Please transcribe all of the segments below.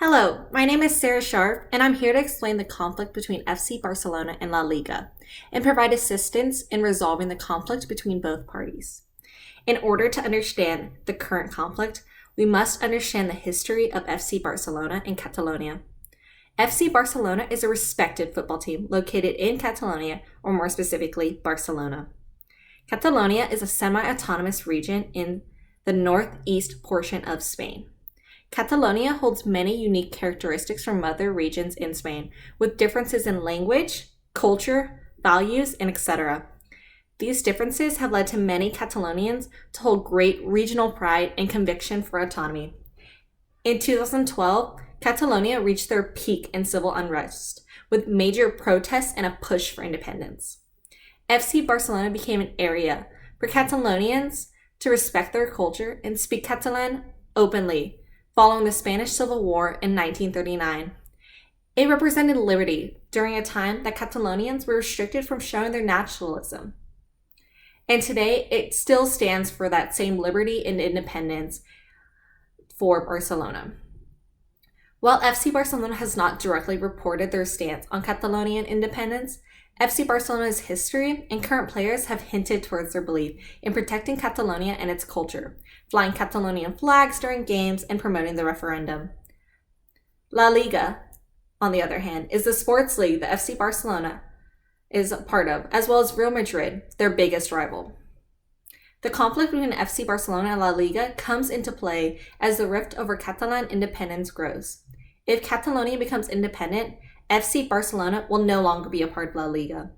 Hello, my name is Sarah Sharp, and I'm here to explain the conflict between FC Barcelona and La Liga and provide assistance in resolving the conflict between both parties. In order to understand the current conflict, we must understand the history of FC Barcelona and Catalonia. FC Barcelona is a respected football team located in Catalonia, or more specifically, Barcelona. Catalonia is a semi-autonomous region in the northeast portion of Spain. Catalonia holds many unique characteristics from other regions in Spain, with differences in language, culture, values, and etc. These differences have led to many Catalonians to hold great regional pride and conviction for autonomy. In 2012, Catalonia reached their peak in civil unrest, with major protests and a push for independence. FC Barcelona became an area for Catalonians to respect their culture and speak Catalan openly, following the Spanish Civil War in 1939. It represented liberty during a time that Catalonians were restricted from showing their nationalism. And today, it still stands for that same liberty and independence for Barcelona. While FC Barcelona has not directly reported their stance on Catalonian independence, FC Barcelona's history and current players have hinted towards their belief in protecting Catalonia and its culture, flying Catalonian flags during games and promoting the referendum. La Liga, on the other hand, is the sports league that FC Barcelona is a part of, as well as Real Madrid, their biggest rival. The conflict between FC Barcelona and La Liga comes into play as the rift over Catalan independence grows. If Catalonia becomes independent, FC Barcelona will no longer be a part of La Liga.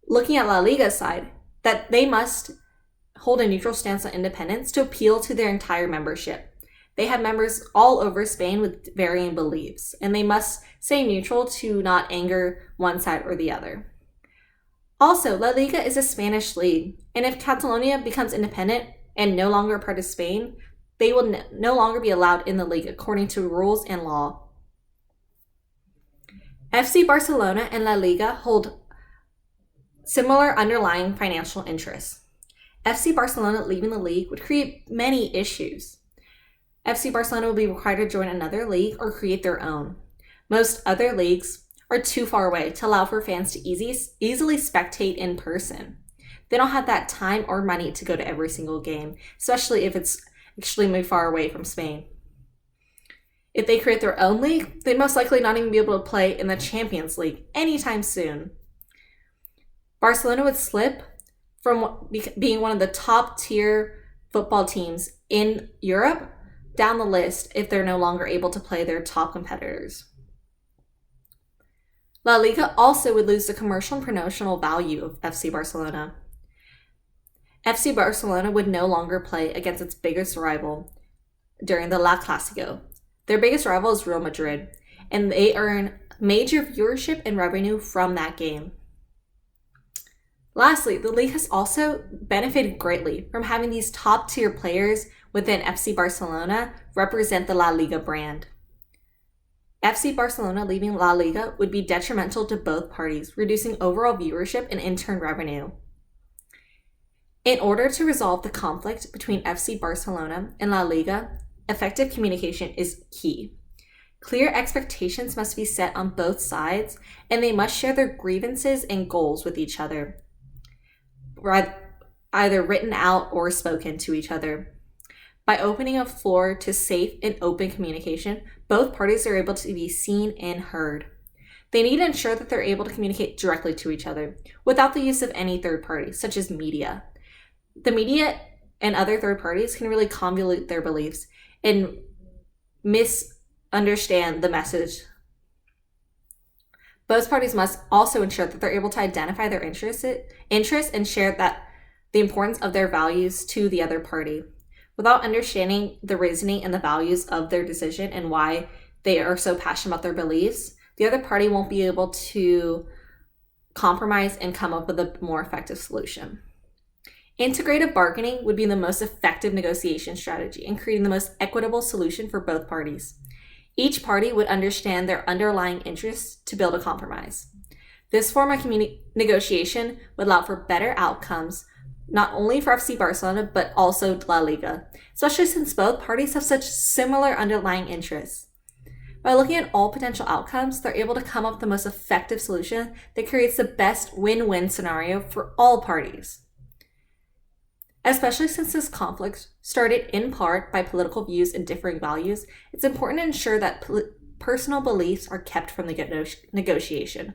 Looking at La Liga's side, that they must hold a neutral stance on independence to appeal to their entire membership. They have members all over Spain with varying beliefs, and they must stay neutral to not anger one side or the other. Also, La Liga is a Spanish league, and if Catalonia becomes independent and no longer a part of Spain, they will no longer be allowed in the league according to rules and law. FC Barcelona and La Liga hold similar underlying financial interests. FC Barcelona leaving the league would create many issues. FC Barcelona would be required to join another league or create their own. Most other leagues are too far away to allow for fans to easily spectate in person. They don't have that time or money to go to every single game, especially if it's extremely far away from Spain. If they create their own league, they'd most likely not even be able to play in the Champions League anytime soon. Barcelona would slip from being one of the top tier football teams in Europe down the list if they're no longer able to play their top competitors. La Liga also would lose the commercial and promotional value of FC Barcelona. FC Barcelona would no longer play against its biggest rival during the La Clásico. Their biggest rival is Real Madrid, and they earn major viewership and revenue from that game. Lastly, the league has also benefited greatly from having these top-tier players within FC Barcelona represent the La Liga brand. FC Barcelona leaving La Liga would be detrimental to both parties, reducing overall viewership and in turn revenue. In order to resolve the conflict between FC Barcelona and La Liga, effective communication is key. Clear expectations must be set on both sides, and they must share their grievances and goals with each other, either written out or spoken to each other. By opening a floor to safe and open communication, both parties are able to be seen and heard. They need to ensure that they're able to communicate directly to each other without the use of any third party, such as media. The media and other third parties can really convolute their beliefs and misunderstand the message. Both parties must also ensure that they're able to identify their interests and share the importance of their values to the other party. Without understanding the reasoning and the values of their decision and why they are so passionate about their beliefs, the other party won't be able to compromise and come up with a more effective solution. Integrative bargaining would be the most effective negotiation strategy in creating the most equitable solution for both parties. Each party would understand their underlying interests to build a compromise. This form of negotiation would allow for better outcomes not only for FC Barcelona, but also La Liga, especially since both parties have such similar underlying interests. By looking at all potential outcomes, they're able to come up with the most effective solution that creates the best win-win scenario for all parties. Especially since this conflict started in part by political views and differing values, it's important to ensure that personal beliefs are kept from the negotiation.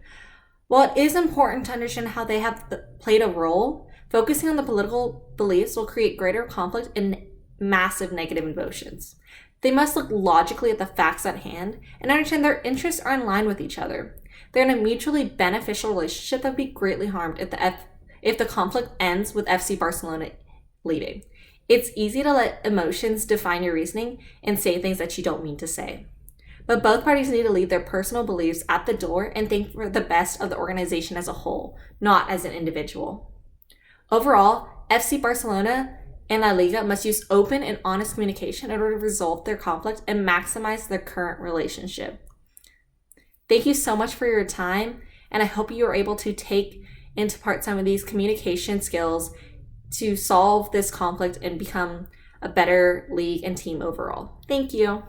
While it is important to understand how they have played a role, focusing on the political beliefs will create greater conflict and massive negative emotions. They must look logically at the facts at hand and understand their interests are in line with each other. They're in a mutually beneficial relationship that would be greatly harmed if the conflict ends with FC Barcelona leading. It's easy to let emotions define your reasoning and say things that you don't mean to say. But both parties need to leave their personal beliefs at the door and think for the best of the organization as a whole, not as an individual. Overall, FC Barcelona and La Liga must use open and honest communication in order to resolve their conflict and maximize their current relationship. Thank you so much for your time, and I hope you are able to take into part some of these communication skills to solve this conflict and become a better league and team overall. Thank you.